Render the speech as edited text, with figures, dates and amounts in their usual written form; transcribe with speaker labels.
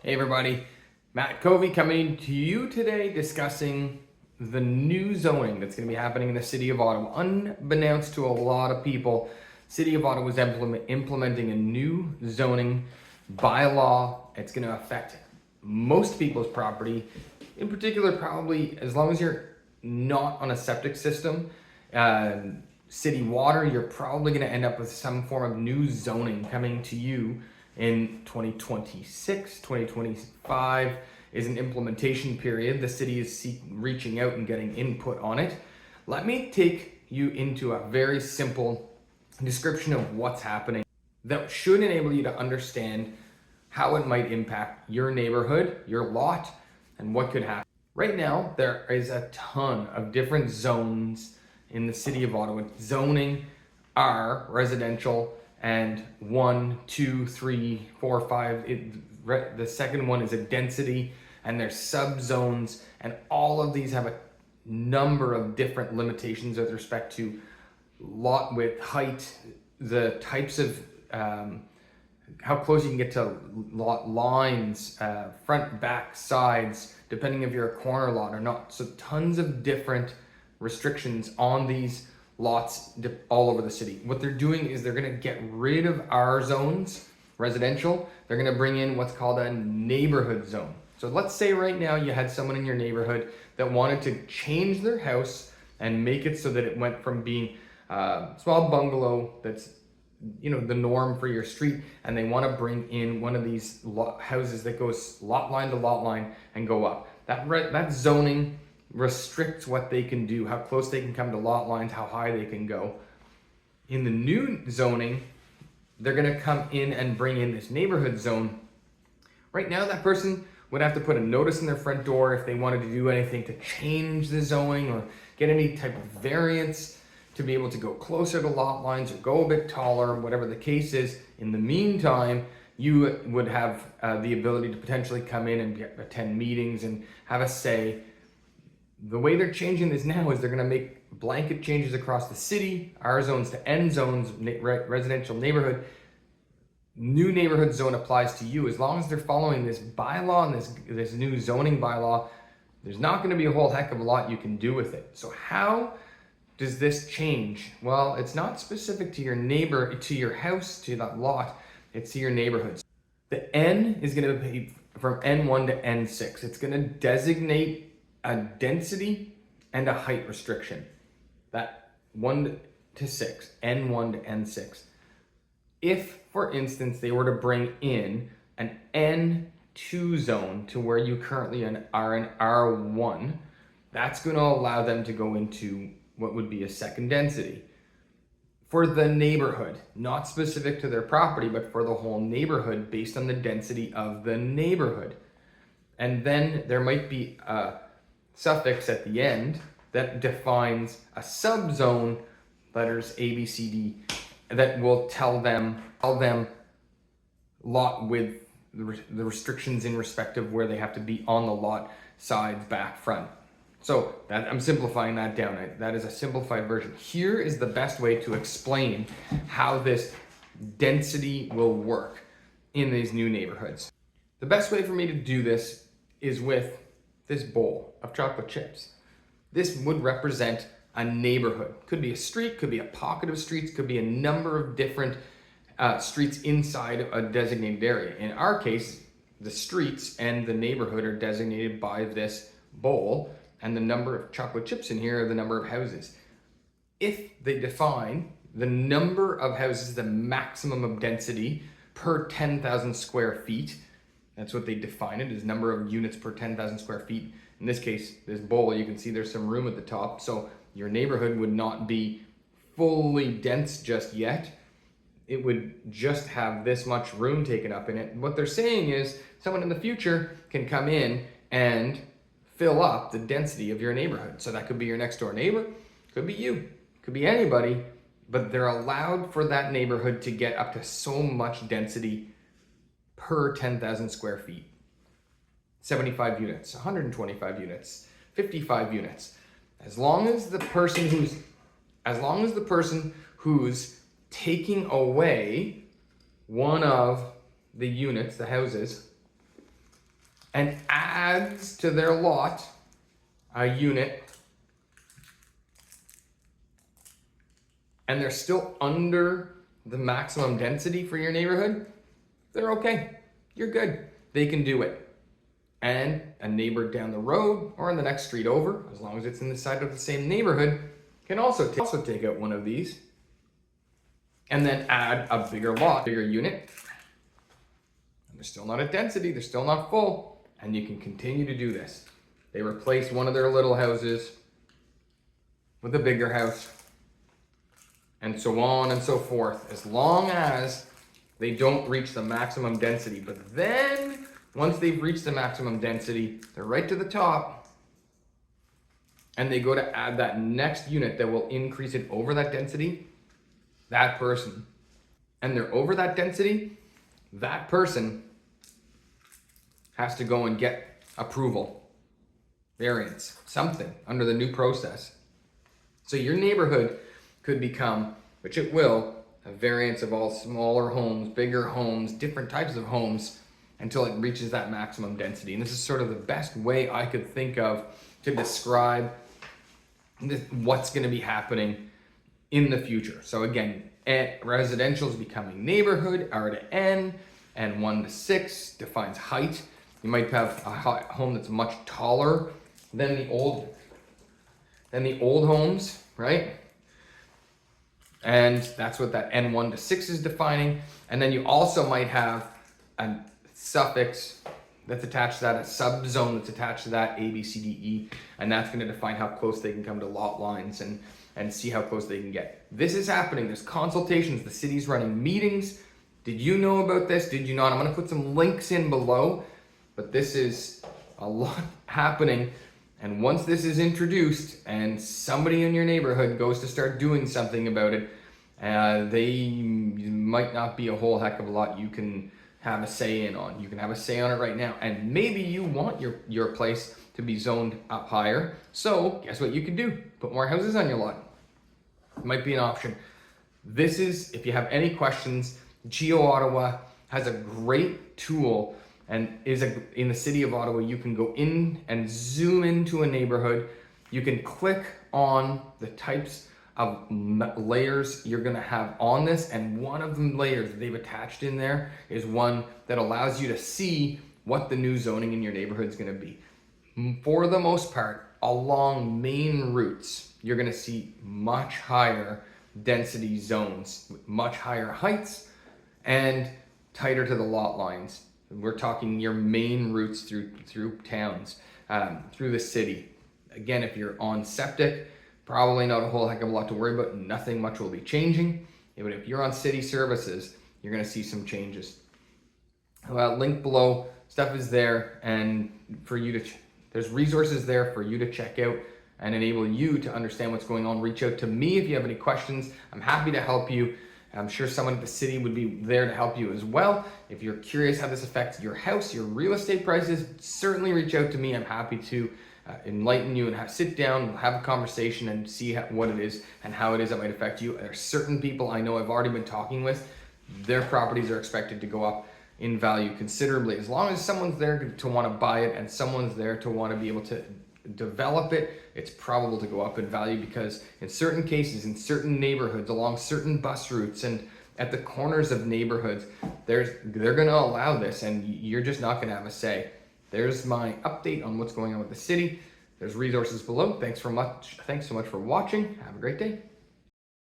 Speaker 1: Hey everybody, Matt Covey coming to you today discussing the new zoning that's going to be happening in the City of Ottawa. Unbeknownst to a lot of people, City of Ottawa is implementing a new zoning bylaw. It's going to affect most people's property, in particular probably as long as you're not on a septic system, city water, you're probably going to end up with some form of new zoning coming to you in 2026. 2025 is an implementation period. The city is reaching out and getting input on it. Let me take you into a very simple description of what's happening that should enable you to understand how it might impact your neighborhood, your lot, and what could happen. Right now, there is a ton of different zones in the City of Ottawa. Zoning are residential and 1, 2, 3, 4, 5. The second one is a density, and there's subzones, and all of these have a number of different limitations with respect to lot width, height, the types of how close you can get to lot lines, front, back, sides, depending if you're a corner lot or not. So tons of different restrictions on these lots all over the city. What they're doing is they're going to get rid of R zones, residential. They're going to bring in what's called a neighborhood zone. So let's say right now you had someone in your neighborhood that wanted to change their house and make it so that it went from being a small bungalow that's the norm for your street, and they want to bring in one of these houses that goes lot line to lot line and go up. That zoning restricts what they can do, how close they can come to lot lines, how high they can go. In the new zoning, they're going to come in and bring in this neighborhood zone. Right now, that person would have to put a notice in their front door if they wanted to do anything to change the zoning or get any type of variance to be able to go closer to lot lines or go a bit taller, whatever the case is. In the meantime, you would have the ability to potentially come in and attend meetings and have a say. The way they're changing this now is they're going to make blanket changes across the city, R zones to N zones, residential neighborhood. New neighborhood zone applies to you as long as they're following this bylaw and this new zoning bylaw. There's not going to be a whole heck of a lot you can do with it. So how does this change? Well, it's not specific to your neighbor, to your house, to that lot. It's to your neighborhoods. The N is going to be from N1 to N6. It's going to designate a density and a height restriction. That 1 to 6, N1 to N6. If, for instance, they were to bring in an N2 zone to where you currently are in R1, that's going to allow them to go into what would be a second density for the neighborhood, not specific to their property, but for the whole neighborhood based on the density of the neighborhood. And then there might be a suffix at the end that defines a subzone, letters A, B, C, D, that will tell them lot width, the restrictions in respect of where they have to be on the lot, sides, back, front. So I'm simplifying that down. That is a simplified version. Here is the best way to explain how this density will work in these new neighborhoods. The best way for me to do this is with this bowl of chocolate chips. This would represent a neighborhood. Could be a street, could be a pocket of streets, could be a number of different streets inside a designated area. In our case, the streets and the neighborhood are designated by this bowl, and the number of chocolate chips in here are the number of houses. If they define the number of houses, the maximum of density per 10,000 square feet, that's what they define it, is number of units per 10,000 square feet. In this case, this bowl, you can see there's some room at the top, so your neighborhood would not be fully dense just yet. It would just have this much room taken up in it. What they're saying is someone in the future can come in and fill up the density of your neighborhood. So that could be your next door neighbor, could be you, could be anybody, but they're allowed for that neighborhood to get up to so much density per 10,000 square feet. 75 units, 125 units, 55 units. As long as the person who's taking away one of the units, the houses, and adds to their lot a unit, and they're still under the maximum density for your neighborhood, they're okay. You're good. They can do it. And a neighbor down the road or in the next street over, as long as it's in the side of the same neighborhood, can also take out one of these and then add a bigger lot, bigger unit. And they're still not at density, they're still not full, and you can continue to do this. They replace one of their little houses with a bigger house, and so on and so forth, as long as they don't reach the maximum density. But then, once they've reached the maximum density, they're right to the top, and they go to add that next unit that will increase it over that density, that person, and they're over that density, that person has to go and get approval, variance, something under the new process. So your neighborhood could become, which it will, a variance of all smaller homes, bigger homes, different types of homes, until it reaches that maximum density. And this is sort of the best way I could think of to describe what's going to be happening in the future. So again, residential is becoming neighborhood, R to N, and 1 to 6 defines height. You might have a home that's much taller than the old homes, right? And that's what that N1 to 6 is defining. And then you also might have a suffix that's attached to that, a subzone that's attached to that, A, B, C, D, E, and that's going to define how close they can come to lot lines and see how close they can get. This is happening. There's consultations. The city's running meetings. Did you know about this? Did you not? I'm going to put some links in below, but this is a lot happening. And once this is introduced and somebody in your neighborhood goes to start doing something about it, they might not be a whole heck of a lot you can have a say in on. You can have a say on it right now. And maybe you want your place to be zoned up higher. So guess what you can do? Put more houses on your lot. It might be an option. This is, if you have any questions, Geo Ottawa has a great tool and in the city of Ottawa. You can go in and zoom into a neighborhood. You can click on the types of layers you're gonna have on this, and one of the layers that they've attached in there is one that allows you to see what the new zoning in your neighborhood is gonna be. For the most part, along main routes, you're gonna see much higher density zones, with much higher heights and tighter to the lot lines. We're talking your main routes through towns, through the city. Again, if you're on septic, probably not a whole heck of a lot to worry about. Nothing much will be changing. But if you're on city services, you're going to see some changes. Link below, stuff is there, and for you to, there's resources there for you to check out and enable you to understand what's going on. Reach out to me if you have any questions. I'm happy to help you. I'm sure someone at the city would be there to help you as well. If you're curious how this affects your house, your real estate prices, certainly reach out to me. I'm happy to enlighten you and sit down, have a conversation and see what it is and how it is that might affect you. There are certain people I know I've already been talking with. Their properties are expected to go up in value considerably. As long as someone's there to want to buy it and someone's there to want to be able to develop it, it's probable to go up in value, because in certain cases, in certain neighborhoods, along certain bus routes and at the corners of neighborhoods, they're going to allow this, and you're just not going to have a say. There's my update on what's going on with the city. There's resources below. Thanks so much for watching. Have a great day.